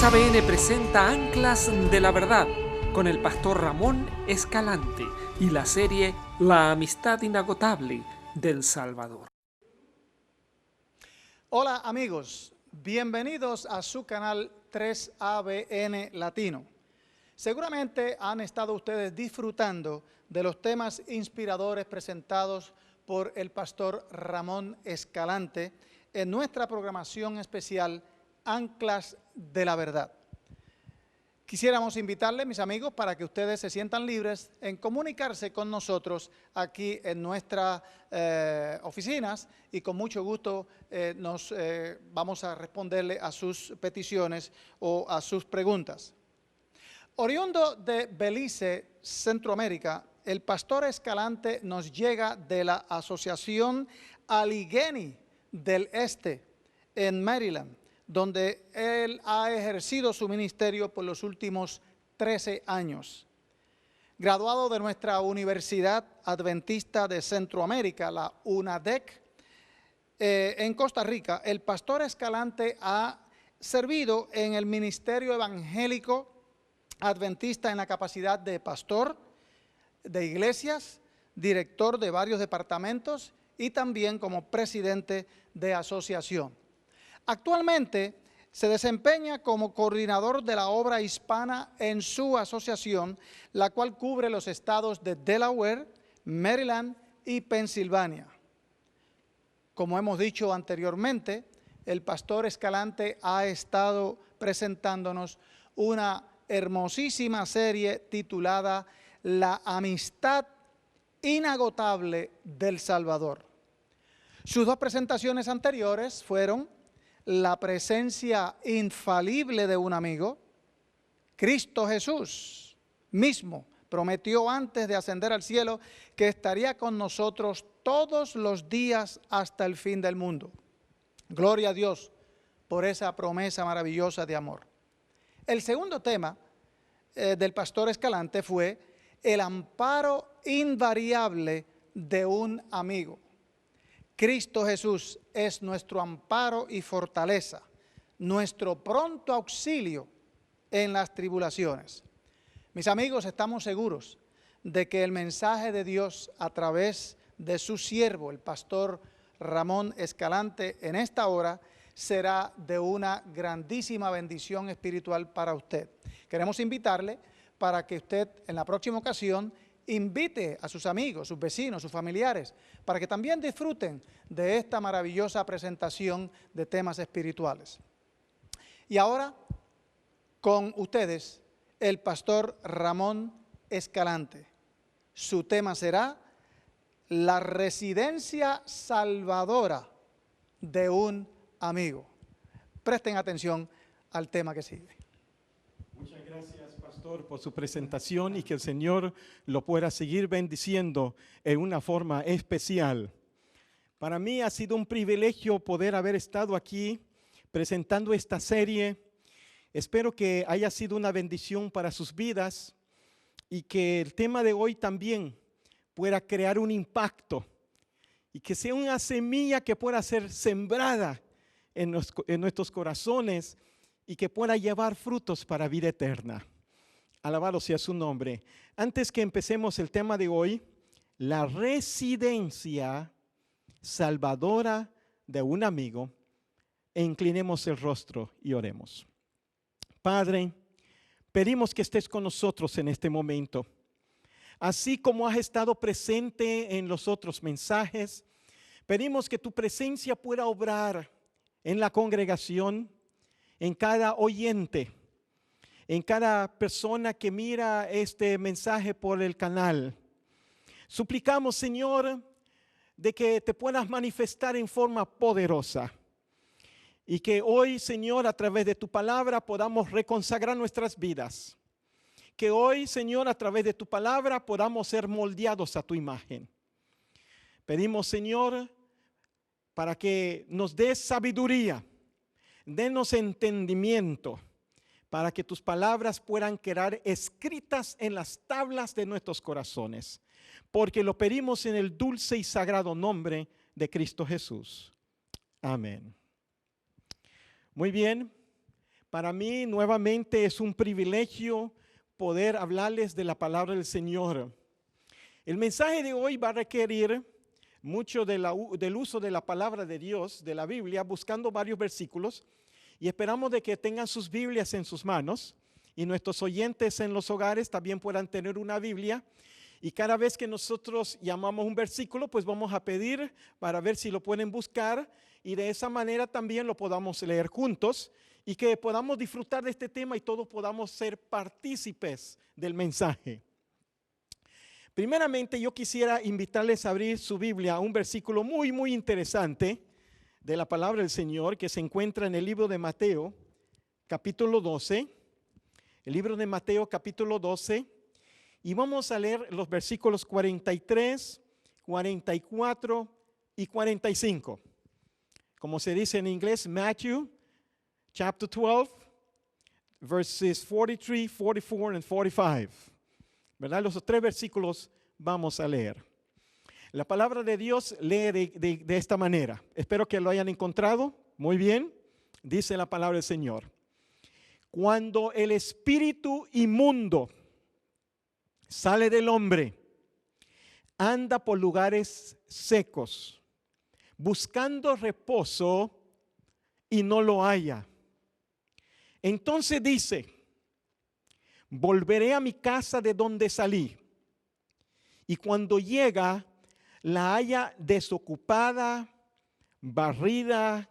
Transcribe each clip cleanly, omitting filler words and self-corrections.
6ABN presenta Anclas de la Verdad con el pastor Ramón Escalante y la serie La amistad inagotable del Salvador. Hola amigos, bienvenidos a su canal 3ABN Latino. Seguramente han estado ustedes disfrutando de los temas inspiradores presentados por el pastor Ramón Escalante en nuestra programación especial Anclas de la Verdad. Quisiéramos invitarles, mis amigos, para que ustedes se sientan libres en comunicarse con nosotros aquí en nuestras oficinas y con mucho gusto vamos a responderle a sus peticiones o a sus preguntas. Oriundo de Belice, Centroamérica, el pastor Escalante nos llega de la Asociación Allegheny del Este en Maryland, donde él ha ejercido su ministerio por los últimos 13 años. Graduado de nuestra Universidad Adventista de Centroamérica, la UNADEC, en Costa Rica, el pastor Escalante ha servido en el ministerio evangélico adventista en la capacidad de pastor de iglesias, director de varios departamentos y también como presidente de asociación. Actualmente se desempeña como coordinador de la obra hispana en su asociación, la cual cubre los estados de Delaware, Maryland y Pensilvania. Como hemos dicho anteriormente, el pastor Escalante ha estado presentándonos una hermosísima serie titulada La amistad inagotable del Salvador. Sus dos presentaciones anteriores fueron la presencia infalible de un amigo. Cristo Jesús mismo prometió antes de ascender al cielo que estaría con nosotros todos los días hasta el fin del mundo. Gloria a Dios por esa promesa maravillosa de amor. El segundo tema del pastor Escalante fue el amparo invariable de un amigo. Cristo Jesús es nuestro amparo y fortaleza, nuestro pronto auxilio en las tribulaciones. Mis amigos, estamos seguros de que el mensaje de Dios a través de su siervo, el pastor Ramón Escalante, en esta hora, será de una grandísima bendición espiritual para usted. Queremos invitarle para que usted en la próxima ocasión invite a sus amigos, sus vecinos, sus familiares, para que también disfruten de esta maravillosa presentación de temas espirituales. Y ahora, con ustedes, el pastor Ramón Escalante. Su tema será la residencia salvadora de un amigo. Presten atención al tema que sigue. Muchas gracias, pastor, por su presentación y que el Señor lo pueda seguir bendiciendo en una forma especial. Para mí ha sido un privilegio poder haber estado aquí presentando esta serie. Espero que haya sido una bendición para sus vidas y que el tema de hoy también pueda crear un impacto y que sea una semilla que pueda ser sembrada en nuestros corazones y que pueda llevar frutos para vida eterna. Alabado sea su nombre. Antes que empecemos el tema de hoy, la residencia salvadora de un amigo, inclinemos el rostro y oremos. Padre, pedimos que estés con nosotros en este momento. Así como has estado presente en los otros mensajes, pedimos que tu presencia pueda obrar en la congregación, en cada oyente, en cada persona que mira este mensaje por el canal. Suplicamos, Señor, de que te puedas manifestar en forma poderosa y que hoy, Señor, a través de tu palabra podamos reconsagrar nuestras vidas. Que hoy, Señor, a través de tu palabra podamos ser moldeados a tu imagen. Pedimos, Señor, para que nos des sabiduría, denos entendimiento, para que tus palabras puedan quedar escritas en las tablas de nuestros corazones, porque lo pedimos en el dulce y sagrado nombre de Cristo Jesús. Amén. Muy bien, Para mí nuevamente es un privilegio poder hablarles de la palabra del Señor. El mensaje de hoy va a requerir mucho del uso de la palabra de Dios, de la Biblia, buscando varios versículos, y esperamos de que tengan sus Biblias en sus manos y nuestros oyentes en los hogares también puedan tener una Biblia. Y cada vez que nosotros llamamos un versículo, pues vamos a pedir para ver si lo pueden buscar y de esa manera también lo podamos leer juntos y que podamos disfrutar de este tema y todos podamos ser partícipes del mensaje. Primeramente, yo quisiera invitarles a abrir su Biblia a un versículo muy interesante de la palabra del Señor que se encuentra en el libro de Mateo, capítulo 12. El libro de Mateo, capítulo 12. Y vamos a leer los versículos 43, 44 y 45. Como se dice en inglés, Matthew, chapter 12, verses 43, 44 and 45. ¿Verdad? Los tres versículos vamos a leer. La palabra de Dios lee de esta manera. Espero que lo hayan encontrado. Muy bien. Dice la palabra del Señor. Cuando el espíritu inmundo sale del hombre, anda por lugares secos, buscando reposo y no lo halla. Entonces dice: volveré a mi casa de donde salí. Y cuando llega, la halla desocupada, barrida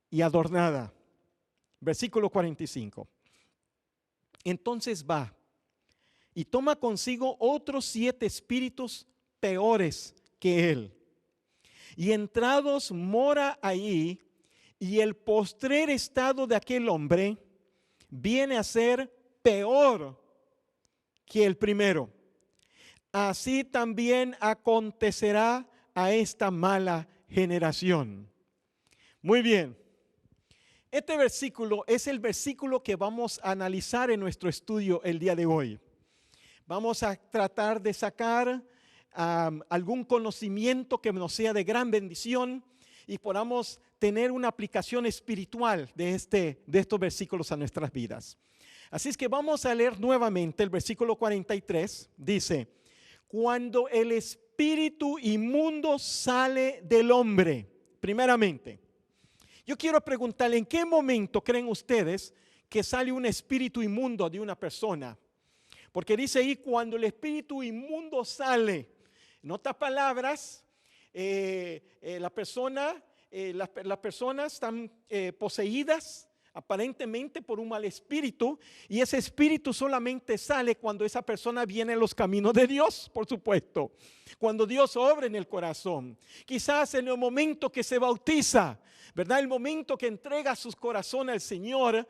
y adornada. Versículo 45. Entonces va y toma consigo otros 7 espíritus peores que él. Y entrados mora allí, y el postrer estado de aquel hombre viene a ser peor que el primero. Así también acontecerá a esta mala generación. Muy bien. Este versículo es el versículo que vamos a analizar en nuestro estudio el día de hoy. Vamos a tratar de sacar algún conocimiento que nos sea de gran bendición y podamos tener una aplicación espiritual de estos versículos a nuestras vidas. Así es que vamos a leer nuevamente el versículo 43. Dice: cuando el espíritu inmundo sale del hombre. Primeramente, yo quiero preguntarle, ¿en qué momento creen ustedes que sale un espíritu inmundo de una persona? Porque dice ahí, cuando el espíritu inmundo sale. En otras palabras, las personas están poseídas aparentemente por un mal espíritu, y ese espíritu solamente sale cuando esa persona viene en los caminos de Dios, por supuesto. Cuando Dios obra en el corazón. Quizás en el momento que se bautiza, ¿verdad? El momento que entrega sus corazones al Señor.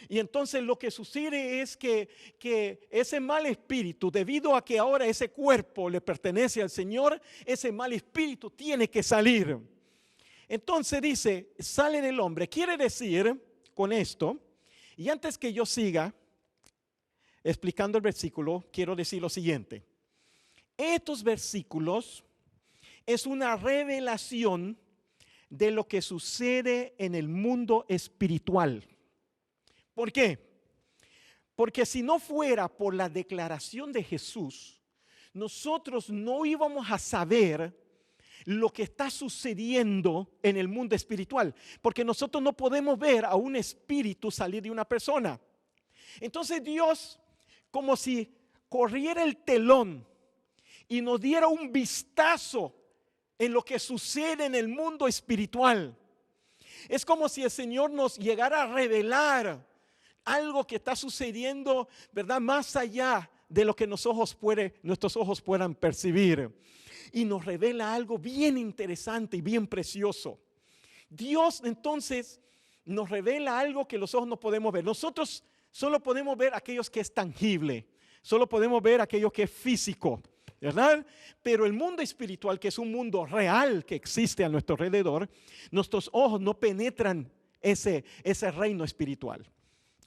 Y entonces lo que sucede es que ese mal espíritu, debido a que ahora ese cuerpo le pertenece al Señor, ese mal espíritu tiene que salir. Entonces dice, sale del hombre. Quiere decir con esto, y antes que yo siga explicando el versículo, quiero decir lo siguiente. Estos versículos es una revelación de lo que sucede en el mundo espiritual. ¿Por qué? Porque si no fuera por la declaración de Jesús, nosotros no íbamos a saber lo que está sucediendo en el mundo espiritual, porque nosotros no podemos ver a un espíritu salir de una persona. Entonces Dios, como si corriera el telón y nos diera un vistazo en lo que sucede en el mundo espiritual. Es como si el Señor nos llegara a revelar algo que está sucediendo, ¿verdad? Más allá de lo que nuestros ojos puedan percibir. Y nos revela algo bien interesante y bien precioso. Dios entonces nos revela algo que los ojos no podemos ver. Nosotros solo podemos ver aquellos que es tangible. Solo podemos ver aquello que es físico, ¿verdad? Pero el mundo espiritual, que es un mundo real que existe a nuestro alrededor, nuestros ojos no penetran ese reino espiritual.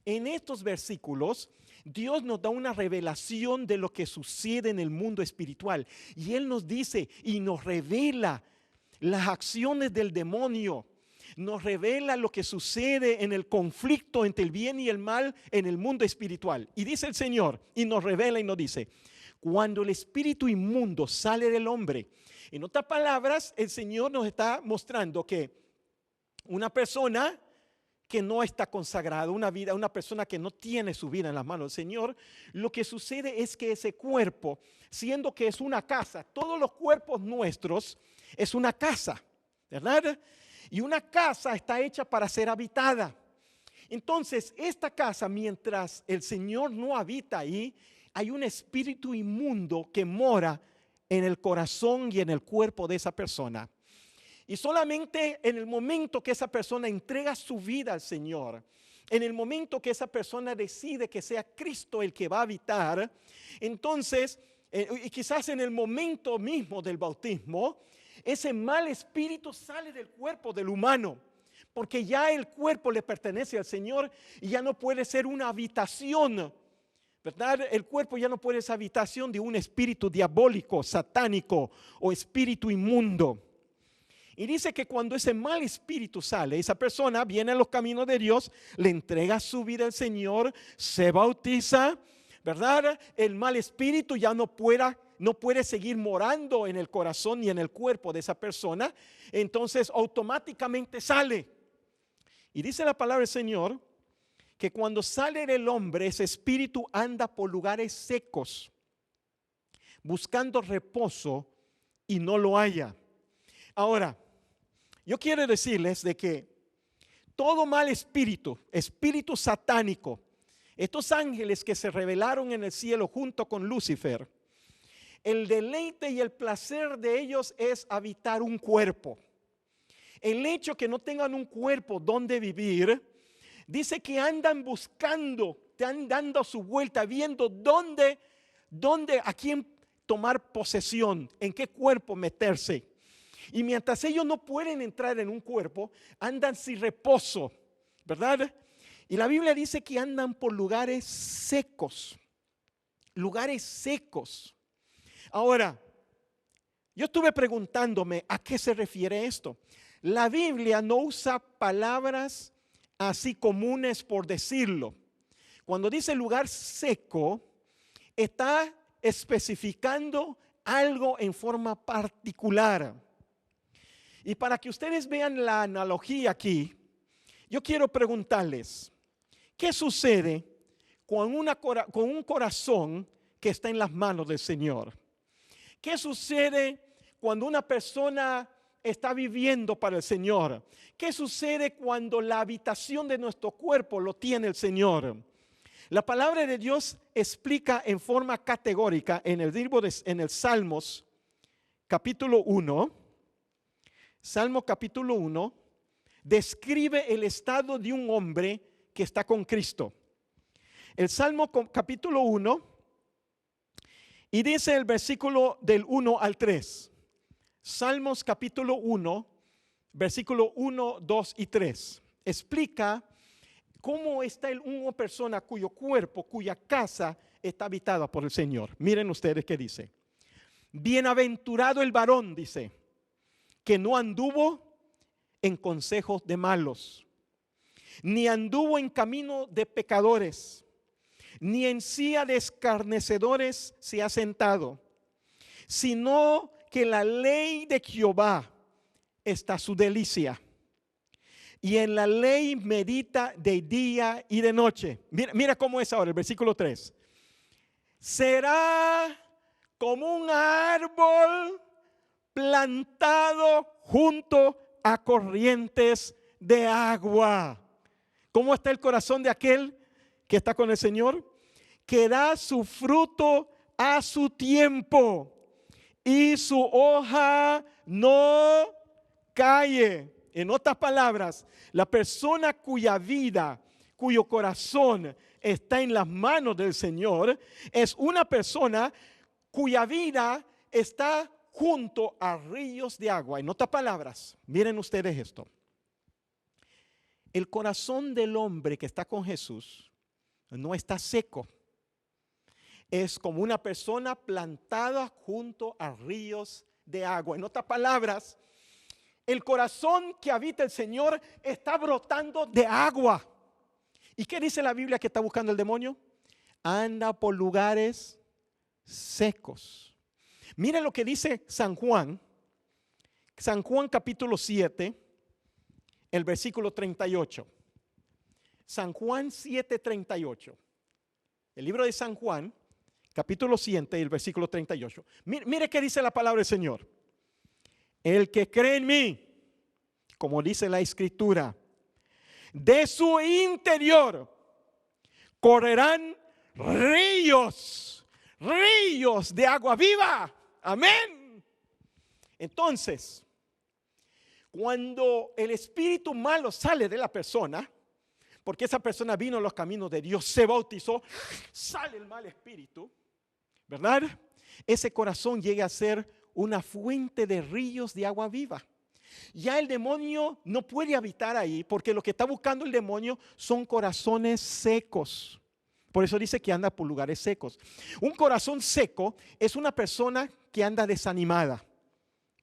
En estos versículos, Dios nos da una revelación de lo que sucede en el mundo espiritual. Y Él nos dice y nos revela las acciones del demonio, nos revela lo que sucede en el conflicto entre el bien y el mal en el mundo espiritual. Y dice el Señor, y nos revela y nos dice, cuando el espíritu inmundo sale del hombre, en otras palabras, el Señor nos está mostrando que una persona que no está consagrada, una persona que no tiene su vida en las manos del Señor, lo que sucede es que ese cuerpo, siendo que es una casa, todos los cuerpos nuestros es una casa, ¿verdad? Y una casa está hecha para ser habitada. Entonces, esta casa, mientras el Señor no habita ahí, hay un espíritu inmundo que mora en el corazón y en el cuerpo de esa persona. Y solamente en el momento que esa persona entrega su vida al Señor, en el momento que esa persona decide que sea Cristo el que va a habitar, entonces, y quizás en el momento mismo del bautismo, ese mal espíritu sale del cuerpo del humano, porque ya el cuerpo le pertenece al Señor y ya no puede ser una habitación, ¿verdad? El cuerpo ya no puede ser habitación de un espíritu diabólico, satánico o espíritu inmundo. Y dice que cuando ese mal espíritu sale, esa persona viene a los caminos de Dios, le entrega su vida al Señor, se bautiza, ¿verdad? El mal espíritu ya no puede seguir morando en el corazón ni en el cuerpo de esa persona, entonces automáticamente sale. Y dice la palabra del Señor que cuando sale del hombre, ese espíritu anda por lugares secos, buscando reposo y no lo halla. Ahora, yo quiero decirles de que todo mal espíritu, espíritu satánico, estos ángeles que se rebelaron en el cielo junto con Lucifer, el deleite y el placer de ellos es habitar un cuerpo. El hecho que no tengan un cuerpo donde vivir, dice que andan buscando, están dando su vuelta, viendo dónde, a quién tomar posesión, en qué cuerpo meterse. Y mientras ellos no pueden entrar en un cuerpo, andan sin reposo, ¿verdad? Y la Biblia dice que andan por lugares secos, lugares secos. Ahora, yo estuve preguntándome a qué se refiere esto. La Biblia no usa palabras así comunes por decirlo. Cuando dice lugar seco, está especificando algo en forma particular. Y para que ustedes vean la analogía aquí, yo quiero preguntarles, ¿qué sucede con un corazón que está en las manos del Señor? ¿Qué sucede cuando una persona está viviendo para el Señor? ¿Qué sucede cuando la habitación de nuestro cuerpo lo tiene el Señor? La palabra de Dios explica en forma categórica en el Salmos capítulo 1. Salmo capítulo 1 describe el estado de un hombre que está con Cristo. El Salmo capítulo 1 y dice el versículo del 1 al 3. Salmos capítulo 1, versículo 1, 2 y 3. Explica cómo está una persona cuyo cuerpo, cuya casa está habitada por el Señor. Miren ustedes qué dice. Bienaventurado el varón, dice, que no anduvo en consejos de malos, ni anduvo en camino de pecadores, ni en silla de escarnecedores se ha sentado, sino que la ley de Jehová está su delicia, y en la ley medita de día y de noche. Mira cómo es ahora el versículo 3. Será como un árbol plantado junto a corrientes de agua. ¿Cómo está el corazón de aquel que está con el Señor? Que da su fruto a su tiempo y su hoja no cae. En otras palabras, la persona cuya vida, cuyo corazón está en las manos del Señor, es una persona cuya vida está junto a ríos de agua. En otras palabras, miren ustedes esto. El corazón del hombre que está con Jesús no está seco. Es como una persona plantada junto a ríos de agua. En otras palabras, el corazón que habita el Señor está brotando de agua. ¿Y qué dice la Biblia que está buscando el demonio? Anda por lugares secos. Miren lo que dice San Juan capítulo 7, el versículo 38. San Juan 7:38. El libro de San Juan, capítulo 7, el versículo 38. Mire qué dice la palabra del Señor. El que cree en mí, como dice la Escritura, de su interior correrán ríos de agua viva. Amén. Entonces, cuando el espíritu malo sale de la persona, porque esa persona vino a los caminos de Dios, se bautizó, sale el mal espíritu, ¿verdad? Ese corazón llega a ser una fuente de ríos de agua viva. Ya el demonio no puede habitar ahí, porque lo que está buscando el demonio son corazones secos. Por eso dice que anda por lugares secos. Un corazón seco es una persona que anda desanimada,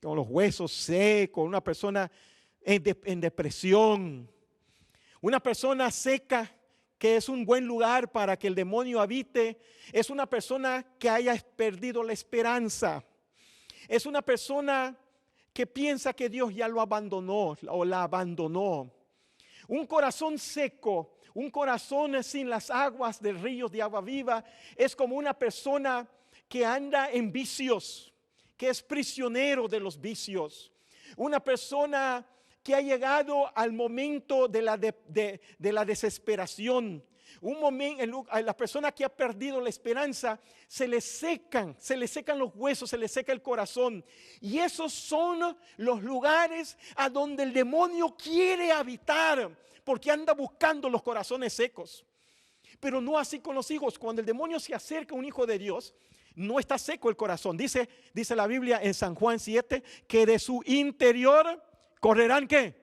con los huesos secos, una persona en depresión. Una persona seca, que es un buen lugar para que el demonio habite, es una persona que haya perdido la esperanza. Es una persona que piensa que Dios ya lo abandonó o la abandonó. Un corazón seco, un corazón sin las aguas de ríos de agua viva, es como una persona que anda en vicios, que es prisionero de los vicios. Una persona que ha llegado al momento de la desesperación. Un momento, a la persona que ha perdido la esperanza, se le secan los huesos, se le seca el corazón. Y esos son los lugares a donde el demonio quiere habitar, porque anda buscando los corazones secos. Pero no así con los hijos. Cuando el demonio se acerca a un hijo de Dios, no está seco el corazón. Dice la Biblia en San Juan 7, que de su interior correrán ¿qué?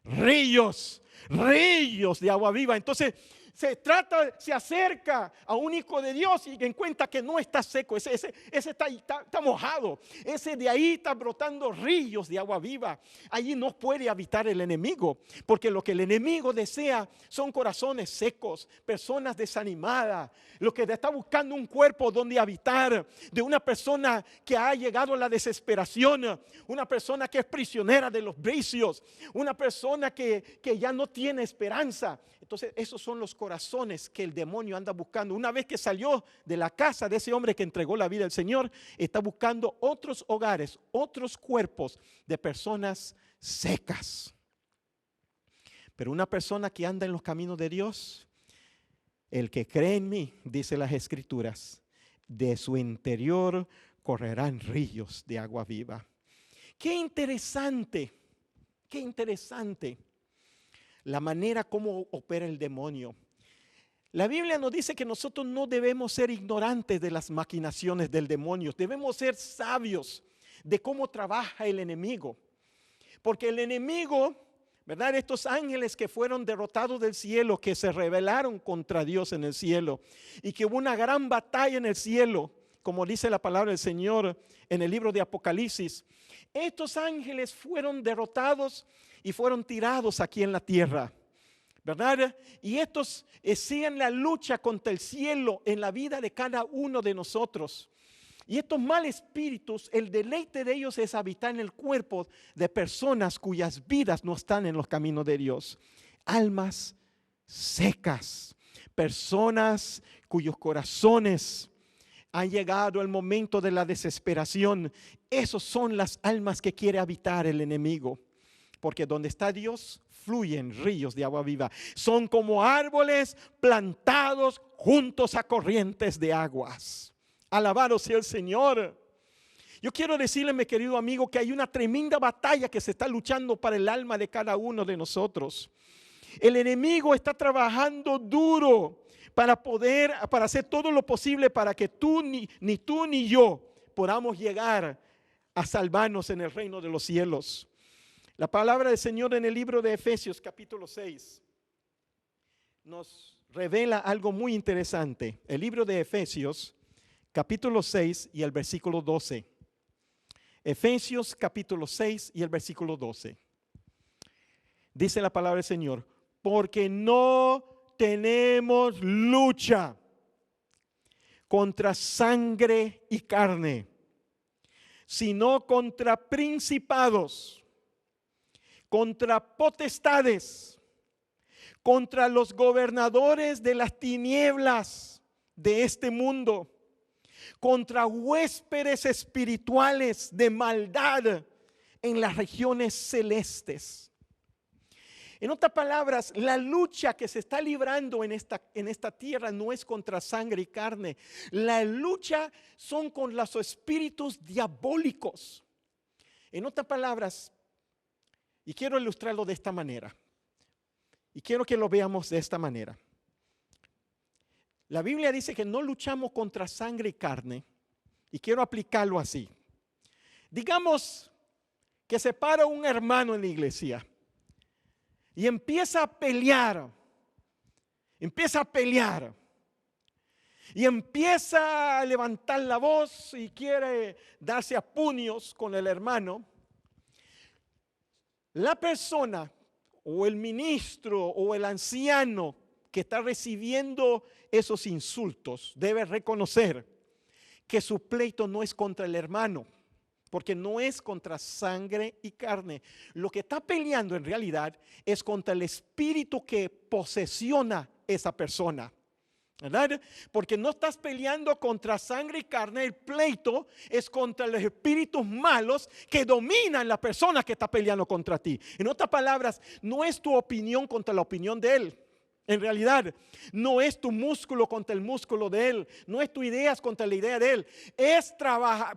Ríos de agua viva. Entonces se acerca a un hijo de Dios y encuentra que no está seco, ese está mojado, ese de ahí está brotando ríos de agua viva. Allí no puede habitar el enemigo, porque lo que el enemigo desea son corazones secos, personas desanimadas. Lo que está buscando un cuerpo donde habitar, de una persona que ha llegado a la desesperación, una persona que es prisionera de los vicios, una persona que ya no tiene esperanza. Entonces esos son los corazones que el demonio anda buscando. Una vez que salió de la casa de ese hombre que entregó la vida al Señor, está buscando otros hogares, otros cuerpos de personas secas. Pero una persona que anda en los caminos de Dios, el que cree en mí, dice las Escrituras, de su interior correrán ríos de agua viva. Qué interesante la manera como opera el demonio. La Biblia nos dice que nosotros no debemos ser ignorantes de las maquinaciones del demonio. Debemos ser sabios de cómo trabaja el enemigo. Porque el enemigo, ¿verdad? Estos ángeles que fueron derrotados del cielo, que se rebelaron contra Dios en el cielo, y que hubo una gran batalla en el cielo, como dice la palabra del Señor en el libro de Apocalipsis. Estos ángeles fueron derrotados y fueron tirados aquí en la tierra, ¿verdad? Y estos siguen la lucha contra el cielo en la vida de cada uno de nosotros. Y estos malos espíritus, el deleite de ellos es habitar en el cuerpo de personas cuyas vidas no están en los caminos de Dios. Almas secas, personas cuyos corazones han llegado al momento de la desesperación. Esas son las almas que quiere habitar el enemigo. Porque donde está Dios, fluyen ríos de agua viva. Son como árboles plantados juntos a corrientes de aguas. Alabado sea el Señor. Yo quiero decirle, mi querido amigo, que hay una tremenda batalla que se está luchando para el alma de cada uno de nosotros. El enemigo está trabajando duro para hacer todo lo posible para que ni tú ni yo podamos llegar a salvarnos en el reino de los cielos. La palabra del Señor en el libro de Efesios capítulo 6 nos revela algo muy interesante. El libro de Efesios capítulo 6 y el versículo 12. Efesios capítulo 6 y el versículo 12. Dice la palabra del Señor, porque no tenemos lucha contra sangre y carne, sino contra principados, contra potestades, contra los gobernadores de las tinieblas de este mundo, contra huéspedes espirituales de maldad en las regiones celestes. En otras palabras, la lucha que se está librando en esta tierra no es contra sangre y carne. La lucha son con los espíritus diabólicos. En otras palabras, y quiero ilustrarlo de esta manera, y quiero que lo veamos de esta manera. La Biblia dice que no luchamos contra sangre y carne, y quiero aplicarlo así. Digamos que se para un hermano en la iglesia y empieza a pelear, y empieza a levantar la voz y quiere darse a puños con el hermano. La persona o el ministro o el anciano que está recibiendo esos insultos debe reconocer que su pleito no es contra el hermano, porque no es contra sangre y carne. Lo que está peleando en realidad es contra el espíritu que posesiona esa persona, ¿verdad? Porque no estás peleando contra sangre y carne, el pleito es contra los espíritus malos que dominan la persona que está peleando contra ti. En otras palabras, no es tu opinión contra la opinión de él. En realidad, no es tu músculo contra el músculo de él, no es tu idea contra la idea de él, es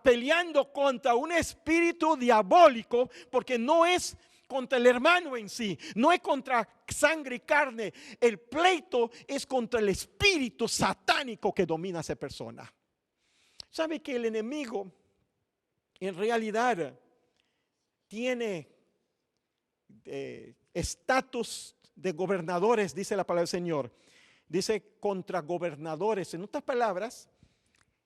peleando contra un espíritu diabólico, porque no es contra el hermano en sí, no es contra sangre y carne, el pleito es contra el espíritu satánico que domina a esa persona. ¿Sabe que el enemigo en realidad tiene estatus de gobernadores, dice la palabra del Señor? Dice contra gobernadores. En otras palabras,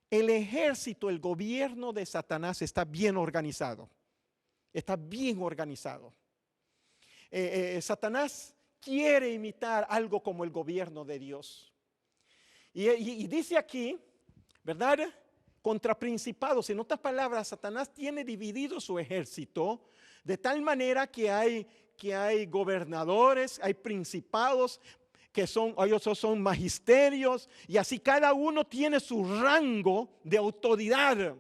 el ejército, el gobierno de Satanás está bien organizado. Está bien organizado. Satanás quiere imitar algo como el gobierno de Dios. Y dice aquí, ¿verdad? Contra principados. En otras palabras, Satanás tiene dividido su ejército de tal manera que hay gobernadores, hay principados, ellos son magisterios, y así cada uno tiene su rango de autoridad.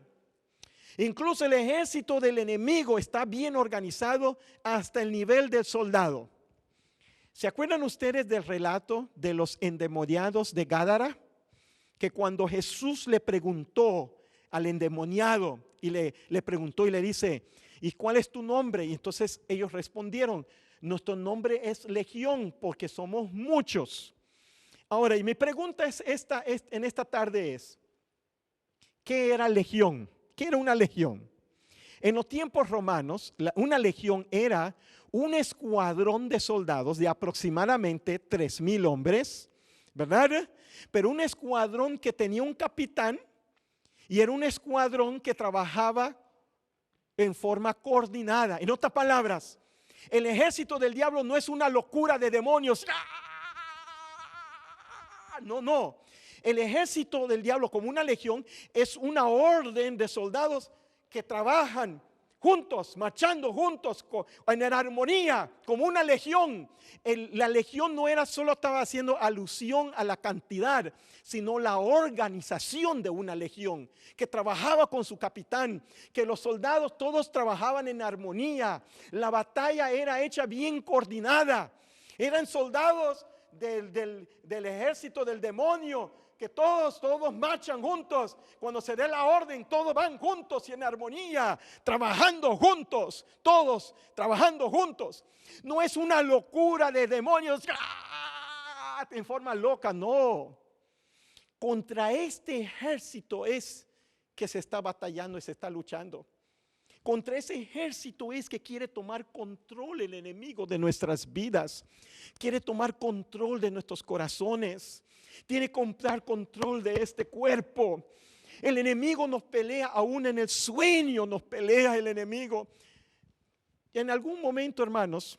Incluso el ejército del enemigo está bien organizado hasta el nivel del soldado. ¿Se acuerdan ustedes del relato de los endemoniados de Gádara? Que cuando Jesús le preguntó al endemoniado y le preguntó y le dice, ¿y cuál es tu nombre? Y entonces ellos respondieron, nuestro nombre es Legión porque somos muchos. Ahora, y mi pregunta en esta tarde es, ¿qué era legión? ¿Qué era una legión? En los tiempos romanos, una legión era un escuadrón de soldados de aproximadamente 3,000 hombres, ¿verdad? Pero un escuadrón que tenía un capitán y era un escuadrón que trabajaba en forma coordinada. En otras palabras, el ejército del diablo no es una locura de demonios. No. El ejército del diablo, como una legión, es una orden de soldados que trabajan juntos, marchando juntos, en armonía, como una legión. La legión no era solo estaba haciendo alusión a la cantidad, sino la organización de una legión, que trabajaba con su capitán, que los soldados todos trabajaban en armonía. La batalla era hecha bien coordinada. Eran soldados del ejército del demonio, que todos marchan juntos. Cuando se dé la orden, todos van juntos y en armonía, trabajando juntos, todos trabajando juntos. No es una locura de demonios en forma loca, no. Contra este ejército es que se está batallando y se está luchando. Contra ese ejército es que quiere tomar control el enemigo de nuestras vidas. Quiere tomar control de nuestros corazones. Tiene que tomar control de este cuerpo. El enemigo nos pelea, aún en el sueño nos pelea el enemigo. Y en algún momento, hermanos,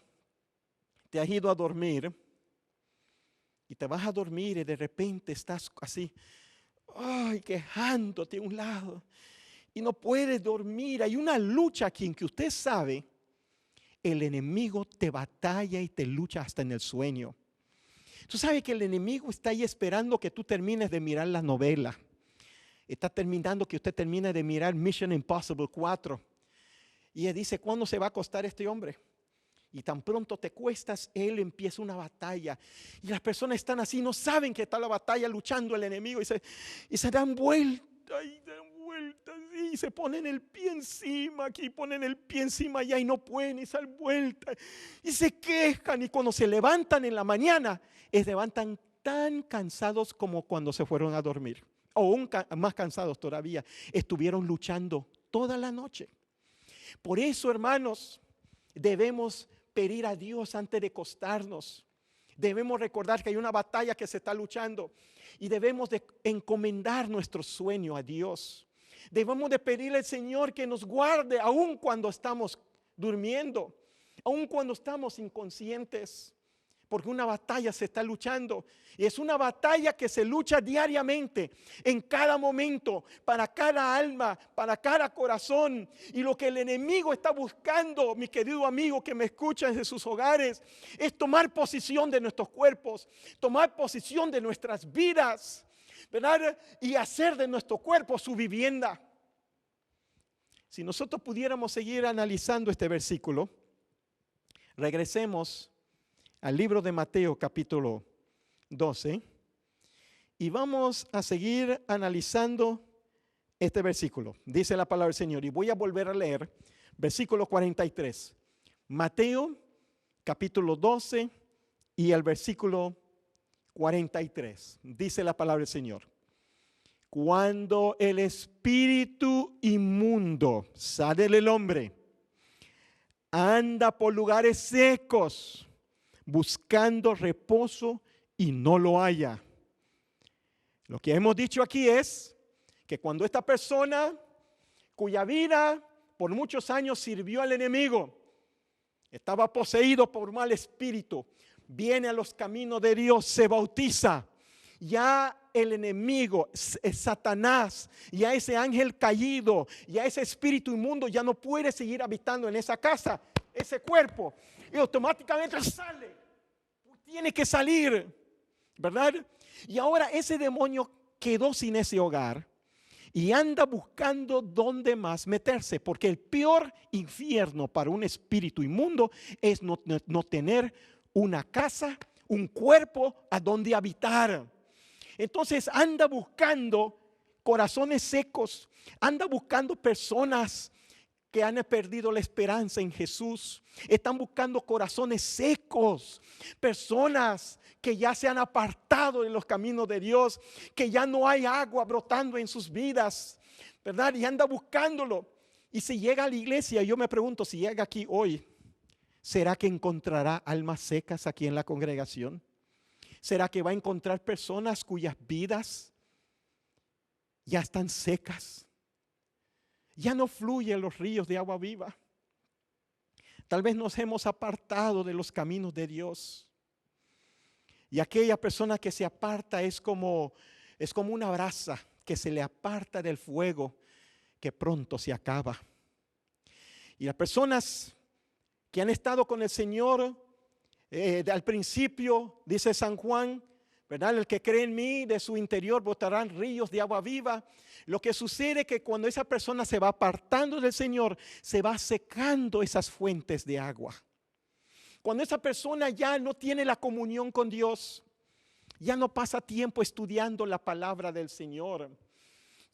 te has ido a dormir y te vas a dormir y de repente estás así, ay, quejándote a un lado y no puedes dormir. Hay una lucha aquí en que usted sabe, el enemigo te batalla y te lucha hasta en el sueño. Tú sabes que el enemigo está ahí esperando que tú termines de mirar la novela. Está terminando que usted termine de mirar Mission Impossible 4. Y él dice, ¿cuándo se va a acostar este hombre? Y tan pronto te cuestas, él empieza una batalla. Y las personas están así, no saben que está la batalla luchando el enemigo. Y se dan vuelta y dan vuelta. Y se ponen el pie encima, aquí ponen el pie encima allá y no pueden y se dan vuelta. Y se quejan y cuando se levantan en la mañana, se levantan tan cansados como cuando se fueron a dormir. O aún más cansados todavía. Estuvieron luchando toda la noche. Por eso, hermanos, debemos pedir a Dios antes de acostarnos. Debemos recordar que hay una batalla que se está luchando y debemos de encomendar nuestro sueño a Dios. Debemos de pedirle al Señor que nos guarde aun cuando estamos durmiendo, aun cuando estamos inconscientes, porque una batalla se está luchando y es una batalla que se lucha diariamente, en cada momento, para cada alma, para cada corazón. Y lo que el enemigo está buscando, mi querido amigo que me escucha desde sus hogares, es tomar posición de nuestros cuerpos, tomar posición de nuestras vidas, ¿verdad? Y hacer de nuestro cuerpo su vivienda. Si nosotros pudiéramos seguir analizando este versículo, regresemos al libro de Mateo capítulo 12 y vamos a seguir analizando este versículo. Dice la palabra del Señor y voy a volver a leer versículo 43. Mateo capítulo 12 y el versículo 43. Dice la palabra del Señor. Cuando el espíritu inmundo sale del hombre, anda por lugares secos, buscando reposo y no lo halla. Lo que hemos dicho aquí es que cuando esta persona cuya vida por muchos años sirvió al enemigo, estaba poseído por un mal espíritu, viene a los caminos de Dios, se bautiza, ya el enemigo, Satanás, ya ese ángel caído, ya ese espíritu inmundo ya no puede seguir habitando en esa casa, ese cuerpo, y automáticamente sale, tiene que salir, ¿verdad? Y ahora ese demonio quedó sin ese hogar y anda buscando dónde más meterse, porque el peor infierno para un espíritu inmundo es no tener una casa, un cuerpo a donde habitar. Entonces anda buscando corazones secos, anda buscando personas que han perdido la esperanza en Jesús. Están buscando corazones secos, personas que ya se han apartado de los caminos de Dios, que ya no hay agua brotando en sus vidas, ¿verdad? Y anda buscándolo. Y si llega a la iglesia, yo me pregunto, si llega aquí hoy, ¿será que encontrará almas secas aquí en la congregación? ¿Será que va a encontrar personas cuyas vidas ya están secas? Ya no fluyen los ríos de agua viva. Tal vez nos hemos apartado de los caminos de Dios. Y aquella persona que se aparta es como una brasa que se le aparta del fuego que pronto se acaba. Y las personas que han estado con el Señor al principio, dice San Juan, ¿verdad? El que cree en mí, de su interior brotarán ríos de agua viva. Lo que sucede es que cuando esa persona se va apartando del Señor, se va secando esas fuentes de agua. Cuando esa persona ya no tiene la comunión con Dios, ya no pasa tiempo estudiando la palabra del Señor,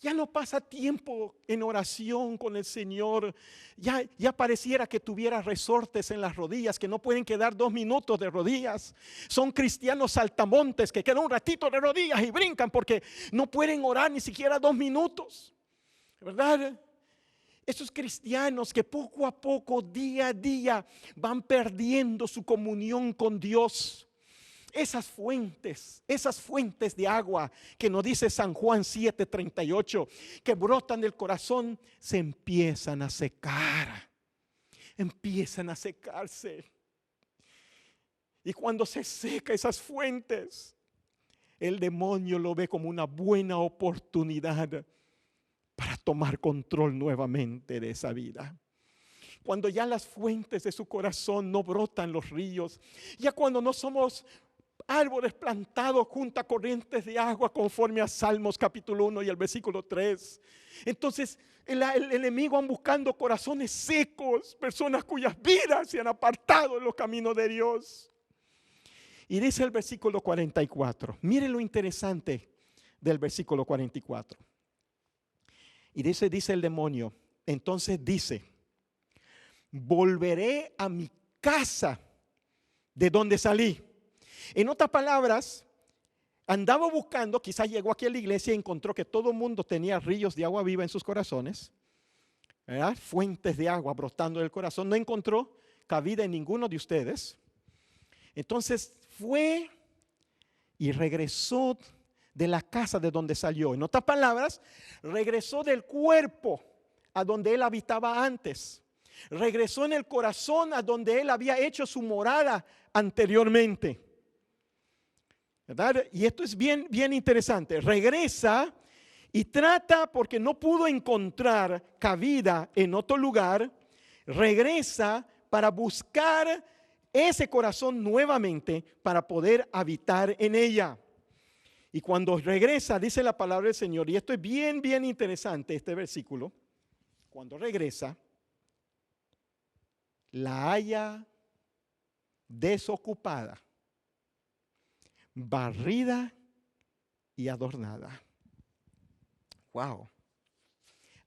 ya no pasa tiempo en oración con el Señor, ya pareciera que tuviera resortes en las rodillas, que no pueden quedar 2 minutos de rodillas. Son cristianos saltamontes que quedan un ratito de rodillas y brincan porque no pueden orar ni siquiera 2 minutos, ¿verdad? Esos cristianos que poco a poco, día a día, van perdiendo su comunión con Dios. esas fuentes de agua que nos dice San Juan 7:38, que brotan del corazón, se empiezan a secar, empiezan a secarse. Y cuando se seca esas fuentes, el demonio lo ve como una buena oportunidad para tomar control nuevamente de esa vida. Cuando ya las fuentes de su corazón no brotan los ríos, ya cuando no somos árboles plantados junto a corrientes de agua, conforme a Salmos capítulo 1 y el versículo 3. Entonces el enemigo anda buscando corazones secos, personas cuyas vidas se han apartado de los caminos de Dios. Y dice el versículo 44, miren lo interesante del versículo 44. Y dice el demonio, entonces dice, volveré a mi casa de donde salí. En otras palabras, andaba buscando, quizás llegó aquí a la iglesia y encontró que todo el mundo tenía ríos de agua viva en sus corazones, ¿verdad? Fuentes de agua brotando del corazón. No encontró cabida en ninguno de ustedes. Entonces fue y regresó de la casa de donde salió. En otras palabras, regresó del cuerpo a donde él habitaba antes. Regresó en el corazón a donde él había hecho su morada anteriormente, ¿verdad? Y esto es bien interesante. Regresa y trata, porque no pudo encontrar cabida en otro lugar, regresa para buscar ese corazón nuevamente para poder habitar en ella. Y cuando regresa, dice la palabra del Señor, y esto es bien interesante, este versículo, cuando regresa, la halla desocupada, barrida y adornada. Wow.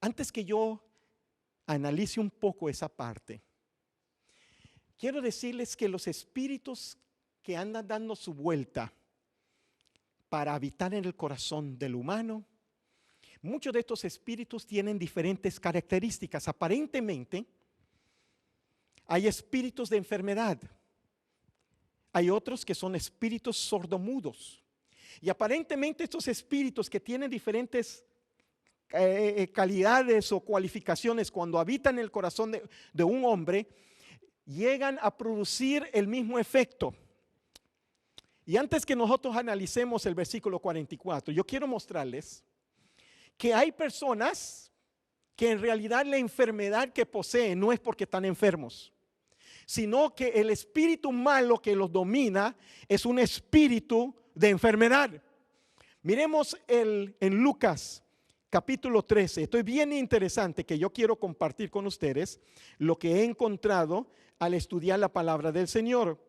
Antes que yo analice un poco esa parte, quiero decirles que los espíritus que andan dando su vuelta para habitar en el corazón del humano, muchos de estos espíritus tienen diferentes características. Aparentemente, hay espíritus de enfermedad. Hay otros que son espíritus sordomudos. Y aparentemente estos espíritus que tienen diferentes calidades o cualificaciones cuando habitan en el corazón de un hombre, llegan a producir el mismo efecto. Y antes que nosotros analicemos el versículo 44, yo quiero mostrarles que hay personas que en realidad la enfermedad que poseen no es porque están enfermos, sino que el espíritu malo que los domina es un espíritu de enfermedad. Miremos en Lucas capítulo 13. Esto es bien interesante que yo quiero compartir con ustedes lo que he encontrado al estudiar la palabra del Señor.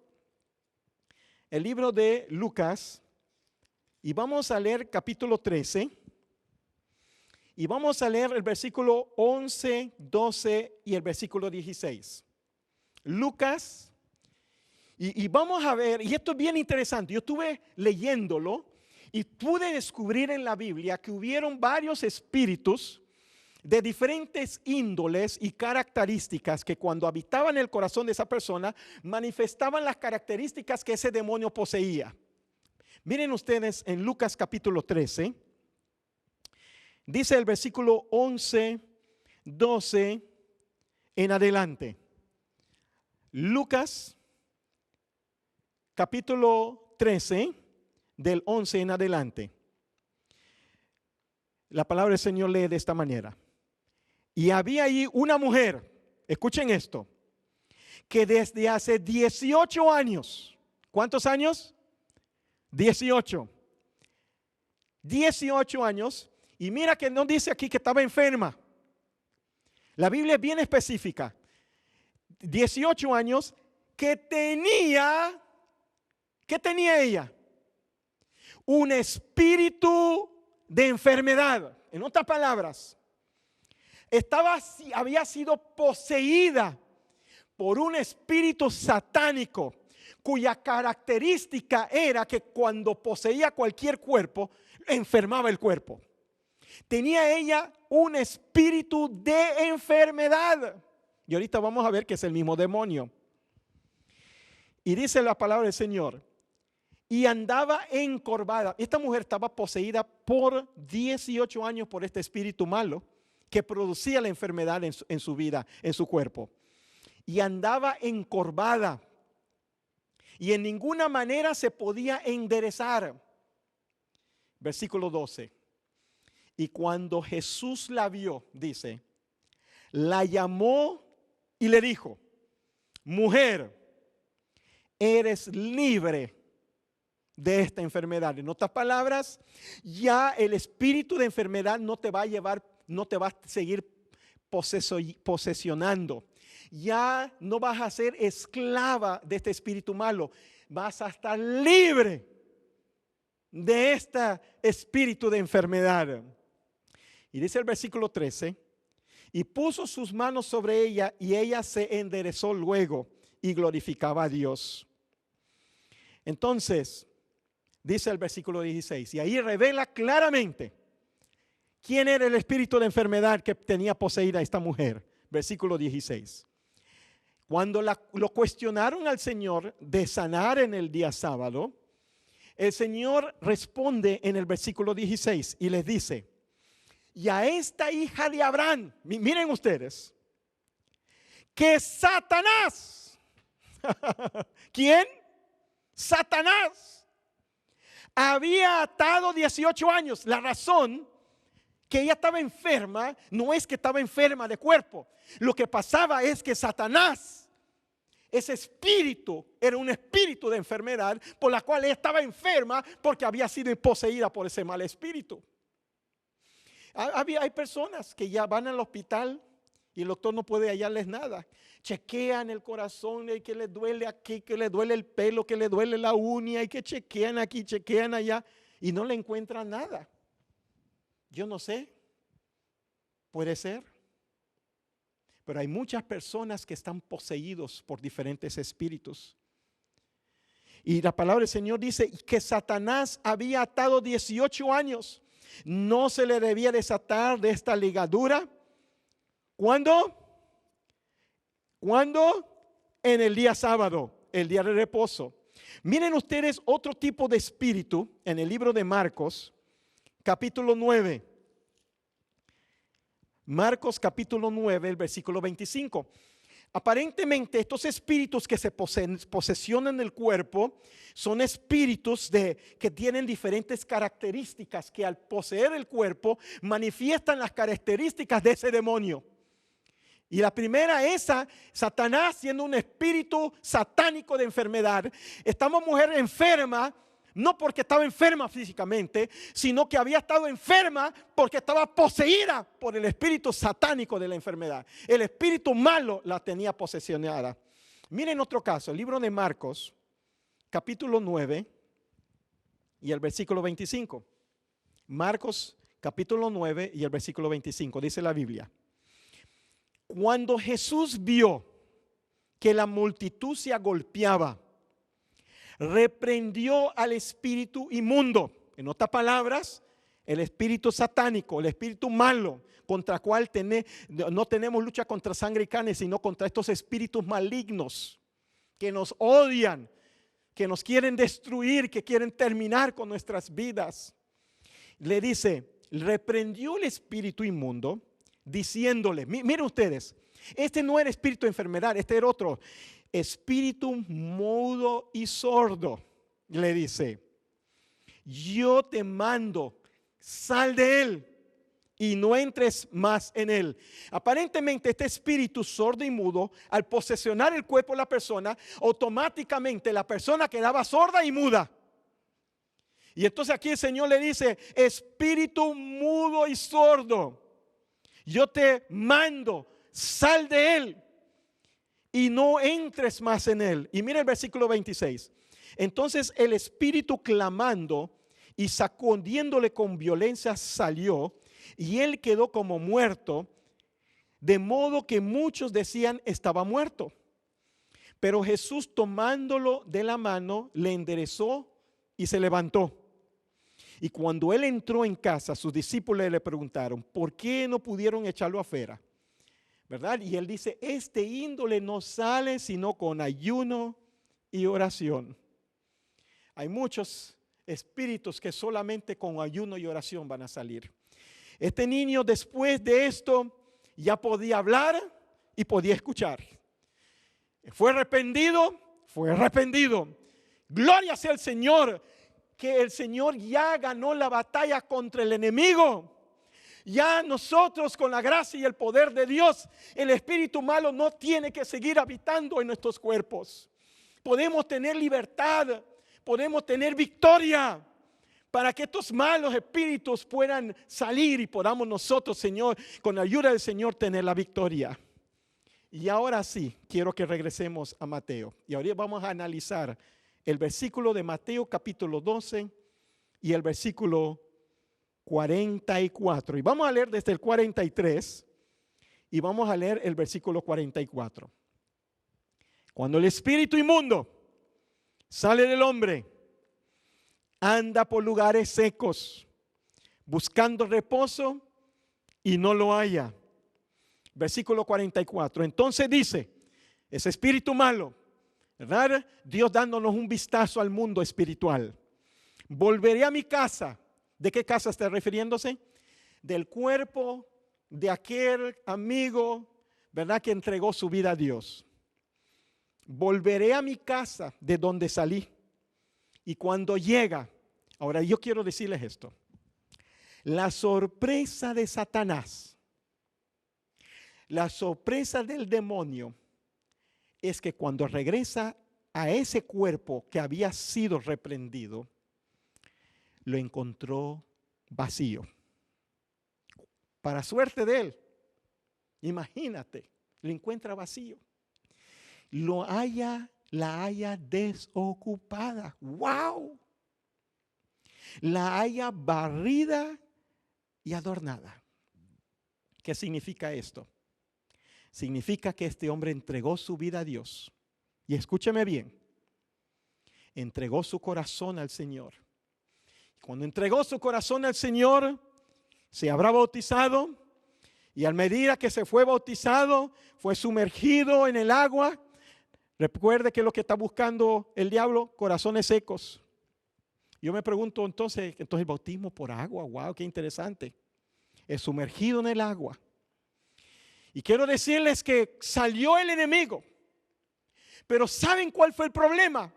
El libro de Lucas, y vamos a leer capítulo 13, y vamos a leer el versículo 11, 12 y el versículo 16. Lucas, y vamos a ver, y esto es bien interesante, yo estuve leyéndolo y pude descubrir en la Biblia que hubieron varios espíritus de diferentes índoles y características que cuando habitaban el corazón de esa persona manifestaban las características que ese demonio poseía. Miren ustedes en Lucas capítulo 13, dice el versículo 11, 12 en adelante. Lucas capítulo 13 del 11 en adelante. La palabra del Señor lee de esta manera. Y había ahí una mujer, escuchen esto, que desde hace 18 años, ¿cuántos años? 18 años, y mira que no dice aquí que estaba enferma. La Biblia es bien específica. 18 años que tenía, ¿qué tenía ella? Un espíritu de enfermedad. En otras palabras, había sido poseída por un espíritu satánico cuya característica era que cuando poseía cualquier cuerpo, enfermaba el cuerpo. Tenía ella un espíritu de enfermedad. Y ahorita vamos a ver que es el mismo demonio. Y dice la palabra del Señor: y andaba encorvada. Esta mujer estaba poseída por 18 años por este espíritu malo que producía la enfermedad en su vida, en su cuerpo. Y andaba encorvada y en ninguna manera se podía enderezar. Versículo 12. Y cuando Jesús la vio, dice, la llamó y le dijo, mujer, eres libre de esta enfermedad. En otras palabras, ya el espíritu de enfermedad no te va a llevar, no te va a seguir posesionando. Ya no vas a ser esclava de este espíritu malo. Vas a estar libre de este espíritu de enfermedad. Y dice el versículo 13, y puso sus manos sobre ella y ella se enderezó luego y glorificaba a Dios. Entonces, dice el versículo 16, y ahí revela claramente quién era el espíritu de enfermedad que tenía poseída esta mujer. Versículo 16. Cuando lo cuestionaron al Señor de sanar en el día sábado, el Señor responde en el versículo 16 y les dice, y a esta hija de Abraham, miren ustedes, que Satanás, ¿quién? Satanás había atado 18 años. La razón que ella estaba enferma no es que estaba enferma de cuerpo. Lo que pasaba es que Satanás, ese espíritu, era un espíritu de enfermedad por la cual ella estaba enferma porque había sido poseída por ese mal espíritu. Hay personas que ya van al hospital y el doctor no puede hallarles nada. Chequean el corazón, y que le duele aquí, que le duele el pelo, que le duele la uña, y que chequean aquí, chequean allá y no le encuentran nada. Yo no sé, puede ser. Pero hay muchas personas que están poseídos por diferentes espíritus. Y la palabra del Señor dice que Satanás había atado 18 años. No se le debía desatar de esta ligadura. ¿Cuándo? ¿Cuándo? En el día sábado, el día de reposo. Miren ustedes otro tipo de espíritu en el libro de Marcos, capítulo 9. Marcos capítulo 9, el versículo 25. Aparentemente estos espíritus que se posesionan el cuerpo son espíritus que tienen diferentes características que al poseer el cuerpo manifiestan las características de ese demonio. Y la primera es Satanás siendo un espíritu satánico de enfermedad. Esta mujer enferma, no porque estaba enferma físicamente, sino que había estado enferma porque estaba poseída por el espíritu satánico de la enfermedad. El espíritu malo la tenía posesionada. Miren otro caso, el libro de Marcos, capítulo 9 y el versículo 25. Marcos, capítulo 9 y el versículo 25, dice la Biblia. Cuando Jesús vio que la multitud se agolpeaba, reprendió al espíritu inmundo. En otras palabras, el espíritu satánico, el espíritu malo, contra el cual no tenemos lucha contra sangre y carne, sino contra estos espíritus malignos que nos odian, que nos quieren destruir, que quieren terminar con nuestras vidas. Le dice, reprendió el espíritu inmundo, diciéndole, miren ustedes, este no era espíritu de enfermedad, este era otro. Espíritu mudo y sordo, le dice, yo te mando, sal de él y no entres más en él. Aparentemente este espíritu sordo y mudo, al posesionar el cuerpo de la persona, automáticamente la persona quedaba sorda y muda. Y entonces aquí el Señor le dice, espíritu mudo y sordo, yo te mando, sal de él y no entres más en él. Y mira el versículo 26. Entonces el espíritu clamando y sacudiéndole con violencia salió, y él quedó como muerto, de modo que muchos decían estaba muerto. Pero Jesús, tomándolo de la mano, le enderezó y se levantó. Y cuando él entró en casa, sus discípulos le preguntaron, ¿por qué no pudieron echarlo afuera? ¿Verdad? Y él dice, este índole no sale sino con ayuno y oración. Hay muchos espíritus que solamente con ayuno y oración van a salir. Este niño después de esto ya podía hablar y podía escuchar. Fue arrepentido, fue arrepentido. Gloria sea el Señor, que el Señor ya ganó la batalla contra el enemigo. Ya nosotros, con la gracia y el poder de Dios, el espíritu malo no tiene que seguir habitando en nuestros cuerpos. Podemos tener libertad, podemos tener victoria, para que estos malos espíritus puedan salir y podamos nosotros, Señor, con la ayuda del Señor, tener la victoria. Y ahora sí, quiero que regresemos a Mateo. Y ahora vamos a analizar el versículo de Mateo capítulo 12 y el versículo 44. Y vamos a leer desde el 43 y vamos a leer el versículo 44. Cuando el espíritu inmundo sale del hombre, anda por lugares secos, buscando reposo y no lo halla. Versículo 44. Entonces dice, ese espíritu malo, ¿verdad? Dios dándonos un vistazo al mundo espiritual. Volveré a mi casa. ¿De qué casa está refiriéndose? Del cuerpo de aquel amigo, ¿verdad?, que entregó su vida a Dios. Volveré a mi casa de donde salí. Y cuando llega, ahora yo quiero decirles esto. La sorpresa de Satanás, la sorpresa del demonio, es que cuando regresa a ese cuerpo que había sido reprendido, lo encontró vacío. Para suerte de él, imagínate, lo encuentra vacío. La haya desocupada. ¡Wow! La haya barrida y adornada. ¿Qué significa esto? Significa que este hombre entregó su vida a Dios. Y escúcheme bien, entregó su corazón al Señor. Cuando entregó su corazón al Señor, se habrá bautizado, y a medida que se fue bautizado, fue sumergido en el agua. Recuerde que lo que está buscando el diablo, corazones secos. Yo me pregunto entonces el bautismo por agua, wow, qué interesante. Es sumergido en el agua. Y quiero decirles que salió el enemigo. Pero ¿saben cuál fue el problema?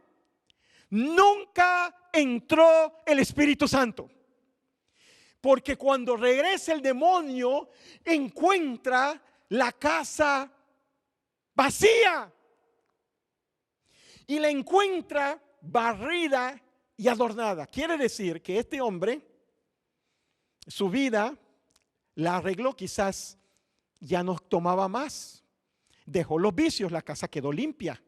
Nunca entró el Espíritu Santo. Porque cuando regresa el demonio, encuentra la casa vacía. Y la encuentra barrida y adornada. Quiere decir que este hombre, su vida la arregló, quizás ya no tomaba más. Dejó los vicios, la casa quedó limpia.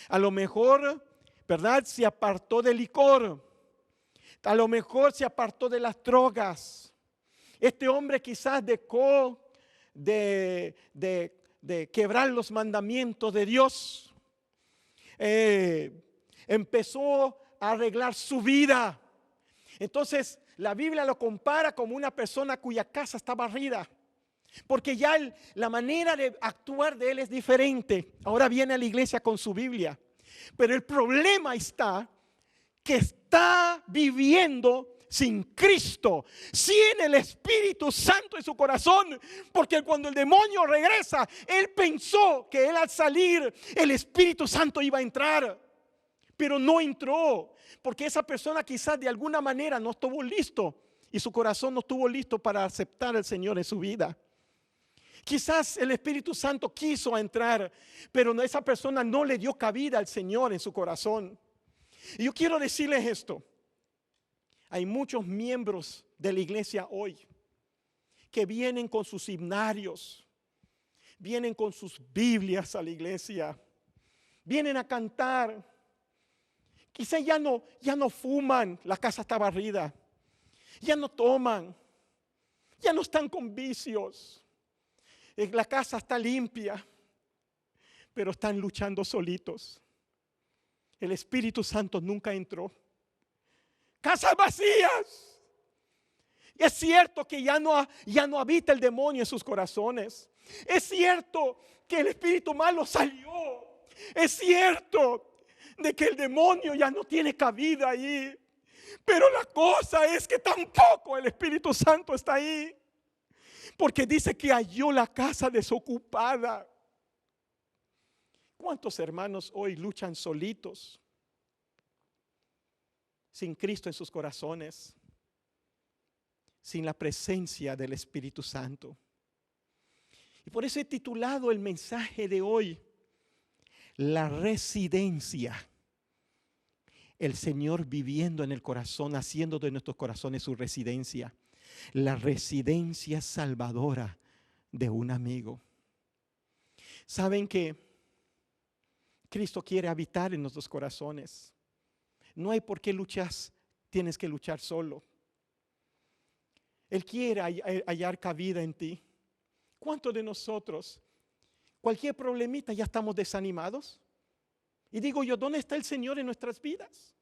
A lo mejor, ¿verdad?, se apartó del licor. A lo mejor se apartó de las drogas. Este hombre quizás dejó de quebrar los mandamientos de Dios. Empezó a arreglar su vida. Entonces la Biblia lo compara como una persona cuya casa está barrida, porque ya la manera de actuar de él es diferente. Ahora viene a la iglesia con su Biblia, pero el problema está que está viviendo sin Cristo, sin el Espíritu Santo en su corazón, porque cuando el demonio regresa, él pensó que él al salir el Espíritu Santo iba a entrar, pero no entró, porque esa persona quizás de alguna manera no estuvo listo y su corazón no estuvo listo para aceptar al Señor en su vida. Quizás el Espíritu Santo quiso entrar, pero esa persona no le dio cabida al Señor en su corazón. Y yo quiero decirles esto. Hay muchos miembros de la iglesia hoy que vienen con sus himnarios, vienen con sus Biblias a la iglesia, vienen a cantar. Quizás ya no fuman, la casa está barrida, ya no toman, ya no están con vicios, la casa está limpia, pero están luchando solitos. El Espíritu Santo nunca entró. Casas vacías. Y es cierto que ya no habita el demonio en sus corazones. Es cierto que el espíritu malo salió. Es cierto, de que el demonio ya no tiene cabida ahí. Pero la cosa es que tampoco el Espíritu Santo está ahí. Porque dice que halló la casa desocupada. ¿Cuántos hermanos hoy luchan solitos, sin Cristo en sus corazones, sin la presencia del Espíritu Santo? Y por eso he titulado el mensaje de hoy, La residencia. El Señor viviendo en el corazón, haciendo de nuestros corazones su residencia. La residencia salvadora de un amigo. ¿Saben que Cristo quiere habitar en nuestros corazones? No hay por qué luchas, tienes que luchar solo. Él quiere hallar cabida en ti. ¿Cuántos de nosotros, cualquier problemita, ya estamos desanimados? Y digo yo, ¿dónde está el Señor en nuestras vidas?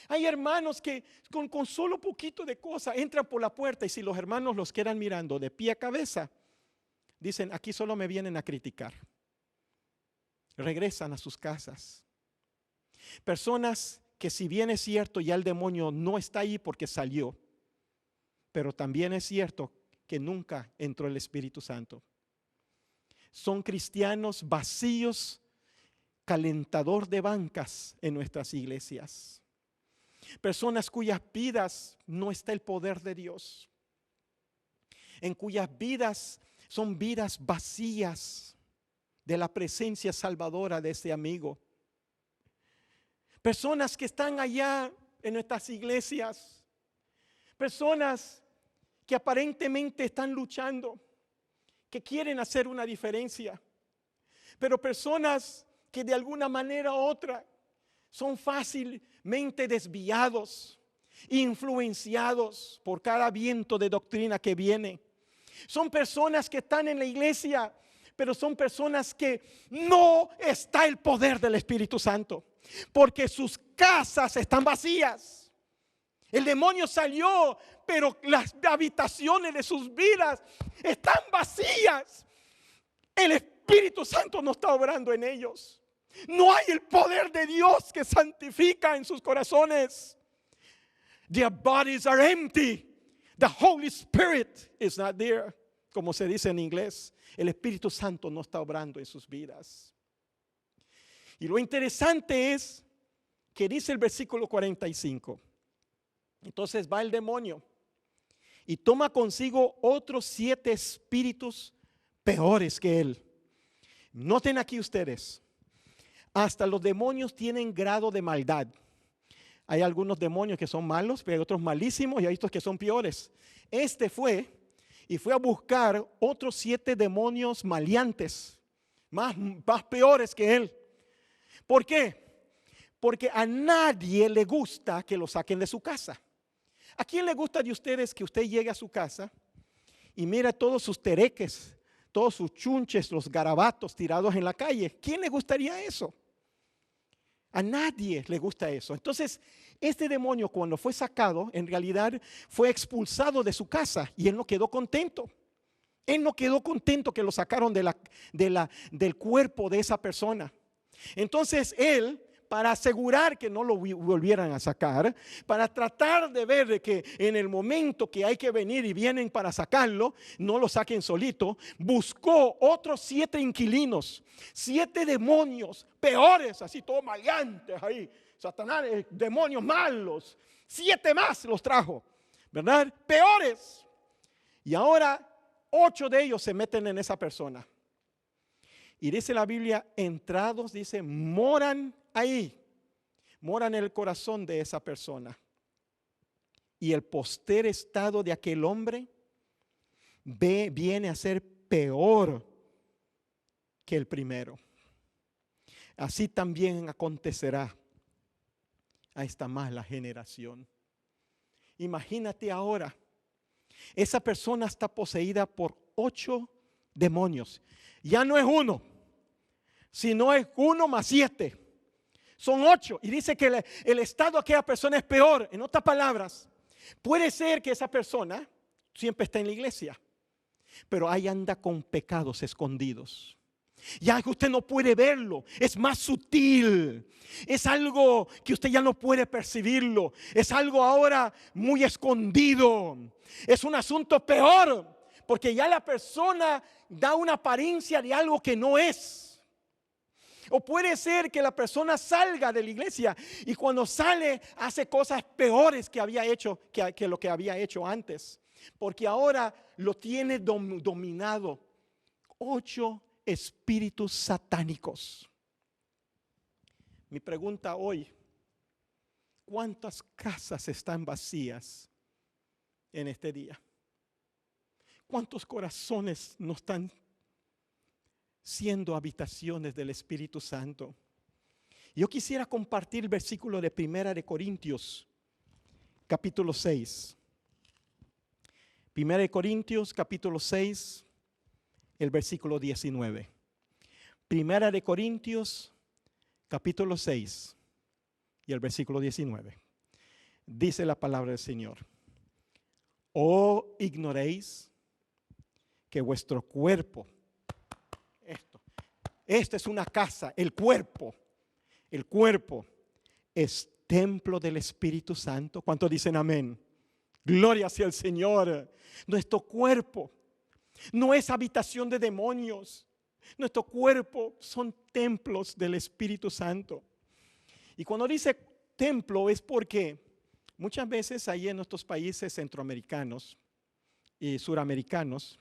Hay hermanos que con solo poquito de cosa entran por la puerta, y si los hermanos los quedan mirando de pie a cabeza, dicen, aquí solo me vienen a criticar. Regresan a sus casas. Personas que, si bien es cierto, ya el demonio no está ahí porque salió, pero también es cierto que nunca entró el Espíritu Santo. Son cristianos vacíos, calentador de bancas en nuestras iglesias. Personas cuyas vidas no está el poder de Dios, en cuyas vidas son vidas vacías de la presencia salvadora de ese amigo. Personas que están allá en nuestras iglesias, personas que aparentemente están luchando, que quieren hacer una diferencia, pero personas que de alguna manera u otra son fácilmente desviados, influenciados por cada viento de doctrina que viene. Son personas que están en la iglesia, pero son personas que no está el poder del Espíritu Santo, porque sus casas están vacías. El demonio salió, pero las habitaciones de sus vidas están vacías. El Espíritu Santo no está obrando en ellos. No hay el poder de Dios que santifica en sus corazones. Their bodies are empty. The Holy Spirit is not there, como se dice en inglés. El Espíritu Santo no está obrando en sus vidas. Y lo interesante es que dice el versículo 45. Entonces va el demonio y toma consigo otros 7 espíritus peores que él. Noten aquí ustedes, hasta los demonios tienen grado de maldad. Hay algunos demonios que son malos, pero hay otros malísimos, y hay otros que son peores. Este fue a buscar otros 7 demonios maleantes, más peores que él. ¿Por qué? Porque a nadie le gusta que lo saquen de su casa. ¿A quién le gusta de ustedes que usted llegue a su casa y mira todos sus tereques, todos sus chunches, los garabatos tirados en la calle? ¿Quién le gustaría eso? A nadie le gusta eso. Entonces, este demonio, cuando fue sacado, en realidad fue expulsado de su casa, y él no quedó contento. Él no quedó contento que lo sacaron del cuerpo de esa persona. Entonces él, para asegurar que no lo volvieran a sacar, para tratar de ver que en el momento que hay que venir y vienen para sacarlo, no lo saquen solito, buscó otros 7 inquilinos, 7 demonios peores, así todos maleantes ahí, Satanás, demonios malos, 7 más los trajo, ¿verdad? Peores. Y ahora 8 de ellos se meten en esa persona. Y dice la Biblia, entrados, dice, moran ahí, moran en el corazón de esa persona. Y el postrer estado de aquel hombre viene a ser peor que el primero. Así también acontecerá a esta mala generación. Imagínate ahora, esa persona está poseída por 8 demonios. Ya no es uno, sino es 1 más 7. Son 8. Y dice que el estado de aquella persona es peor. En otras palabras, puede ser que esa persona siempre está en la iglesia, pero ahí anda con pecados escondidos. Ya que usted no puede verlo, es más sutil. Es algo que usted ya no puede percibirlo. Es algo ahora muy escondido. Es un asunto peor, porque ya la persona da una apariencia de algo que no es. O puede ser que la persona salga de la iglesia y cuando sale hace cosas peores que había hecho que lo que había hecho antes. Porque ahora lo tiene dominado 8 espíritus satánicos. Mi pregunta hoy: ¿cuántas casas están vacías en este día? ¿Cuántos corazones no están siendo habitaciones del Espíritu Santo? Yo quisiera compartir el versículo de 1 de Corintios, capítulo 6. 1 de Corintios, capítulo 6, el versículo 19. 1 de Corintios, capítulo 6 y el versículo 19. Dice la palabra del Señor: ¿O ignoréis que vuestro cuerpo, esta es una casa, el cuerpo es templo del Espíritu Santo? ¿Cuántos dicen amén? Gloria sea el Señor. Nuestro cuerpo no es habitación de demonios. Nuestro cuerpo son templos del Espíritu Santo. Y cuando dice templo es porque muchas veces ahí en nuestros países centroamericanos y suramericanos,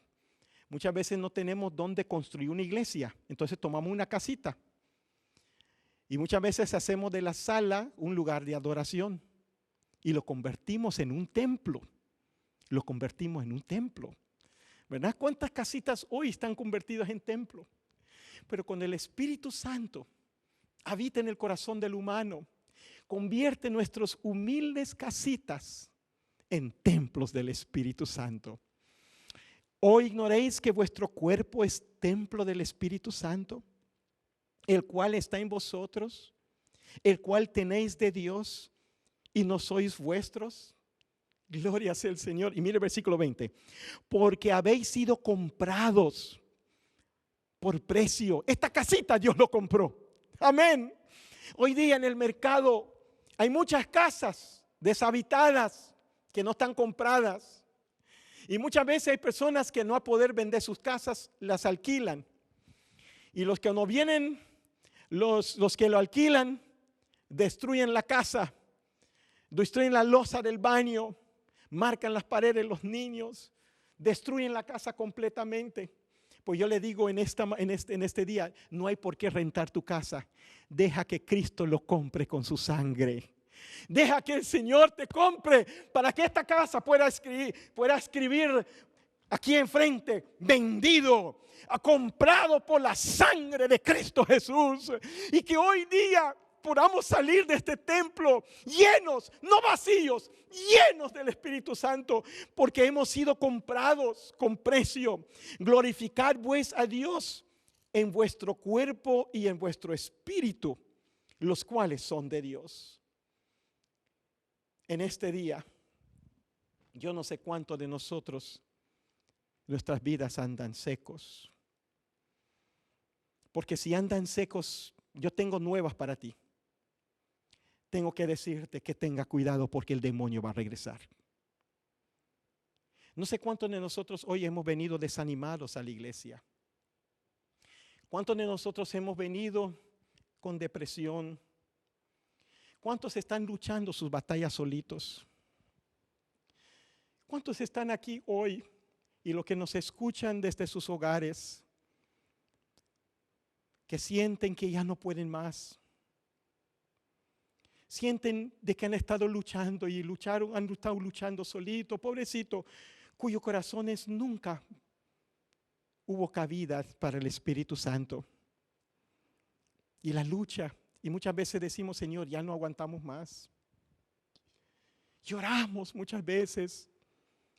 muchas veces no tenemos dónde construir una iglesia. Entonces tomamos una casita. Y muchas veces hacemos de la sala un lugar de adoración. Y lo convertimos en un templo. Lo convertimos en un templo. ¿Verdad? ¿Cuántas casitas hoy están convertidas en templo? Pero cuando el Espíritu Santo habita en el corazón del humano, convierte nuestras humildes casitas en templos del Espíritu Santo. ¿O ignoréis que vuestro cuerpo es templo del Espíritu Santo, el cual está en vosotros, el cual tenéis de Dios y no sois vuestros? Gloria sea el Señor. Y mire el versículo 20. Porque habéis sido comprados por precio. Esta casita Dios lo compró. Amén. Hoy día en el mercado hay muchas casas deshabitadas que no están compradas. Y muchas veces hay personas que no a poder vender sus casas, las alquilan. Y los que no vienen, los que lo alquilan, destruyen la casa, destruyen la loza del baño, marcan las paredes los niños, destruyen la casa completamente. Pues yo le digo en este día, no hay por qué rentar tu casa. Deja que Cristo lo compre con su sangre. Deja que el Señor te compre para que esta casa pueda escribir aquí enfrente: vendido, comprado por la sangre de Cristo Jesús. Y que hoy día podamos salir de este templo llenos, no vacíos, llenos del Espíritu Santo, porque hemos sido comprados con precio. Glorificad pues a Dios en vuestro cuerpo y en vuestro espíritu, los cuales son de Dios. En este día, yo no sé cuántos de nosotros, nuestras vidas andan secos. Porque si andan secos, yo tengo nuevas para ti. Tengo que decirte que tenga cuidado porque el demonio va a regresar. No sé cuántos de nosotros hoy hemos venido desanimados a la iglesia. ¿Cuántos de nosotros hemos venido con depresión? ¿Cuántos están luchando sus batallas solitos? ¿Cuántos están aquí hoy y los que nos escuchan desde sus hogares, que sienten que ya no pueden más? Sienten de que han estado luchando y han estado luchando solito, pobrecito, cuyos corazones nunca hubo cabida para el Espíritu Santo. Y la lucha, y muchas veces decimos: Señor, ya no aguantamos más. Lloramos muchas veces,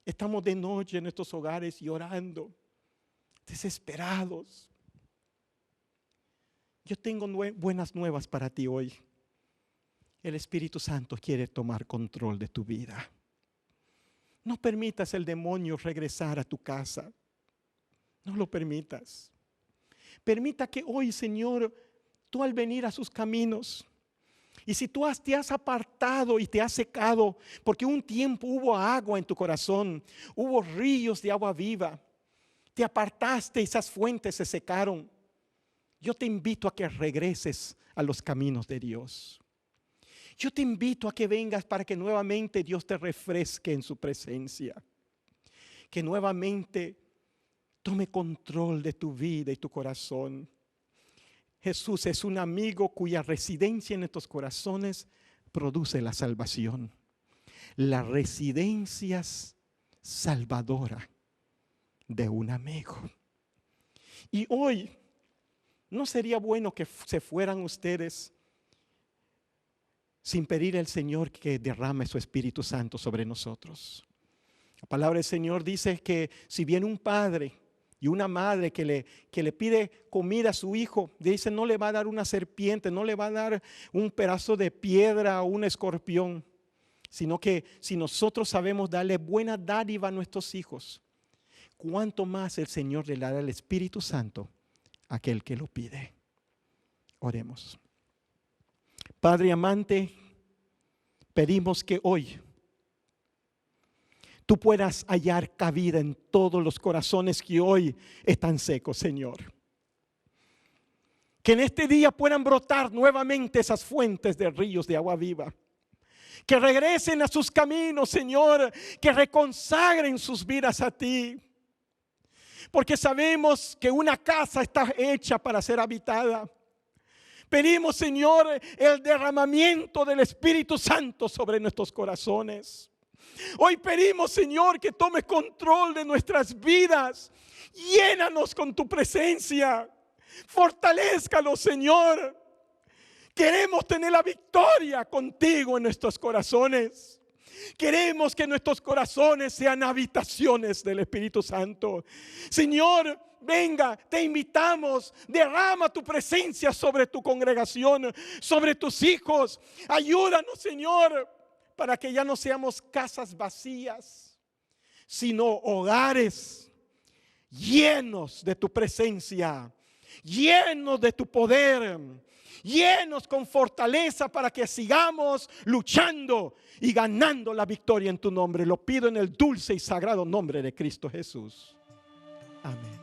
estamos de noche en nuestros hogares llorando, desesperados. Yo tengo buenas nuevas para ti hoy. El Espíritu Santo quiere tomar control de tu vida. No permitas el demonio regresar a tu casa. No lo permitas. Permita que hoy, Señor, tú al venir a sus caminos, y si tú te has apartado y te has secado, porque un tiempo hubo agua en tu corazón, hubo ríos de agua viva, te apartaste y esas fuentes se secaron. Yo te invito a que regreses a los caminos de Dios. Yo te invito a que vengas para que nuevamente Dios te refresque en su presencia. Que nuevamente tome control de tu vida y tu corazón. Jesús es un amigo cuya residencia en nuestros corazones produce la salvación. La residencia salvadora de un amigo. Y hoy, ¿no sería bueno que se fueran ustedes sin pedir al Señor que derrame su Espíritu Santo sobre nosotros? La palabra del Señor dice que si viene un padre y una madre que le pide comida a su hijo, dice, no le va a dar una serpiente, no le va a dar un pedazo de piedra o un escorpión, sino que si nosotros sabemos darle buena dádiva a nuestros hijos, cuánto más el Señor le dará el Espíritu Santo a aquel que lo pide. Oremos. Padre amante, pedimos que hoy tú puedas hallar cabida en todos los corazones que hoy están secos, Señor. Que en este día puedan brotar nuevamente esas fuentes de ríos de agua viva. Que regresen a sus caminos, Señor. Que reconsagren sus vidas a ti. Porque sabemos que una casa está hecha para ser habitada. Pedimos, Señor, el derramamiento del Espíritu Santo sobre nuestros corazones. Hoy pedimos, Señor, que tomes control de nuestras vidas. Llénanos con tu presencia. Fortalézcanos, Señor. Queremos tener la victoria contigo en nuestros corazones. Queremos que nuestros corazones sean habitaciones del Espíritu Santo. Señor, venga, te invitamos, derrama tu presencia sobre tu congregación, sobre tus hijos. Ayúdanos, Señor, para que ya no seamos casas vacías, sino hogares llenos de tu presencia, llenos de tu poder, llenos con fortaleza para que sigamos luchando y ganando la victoria en tu nombre. Lo pido en el dulce y sagrado nombre de Cristo Jesús. Amén.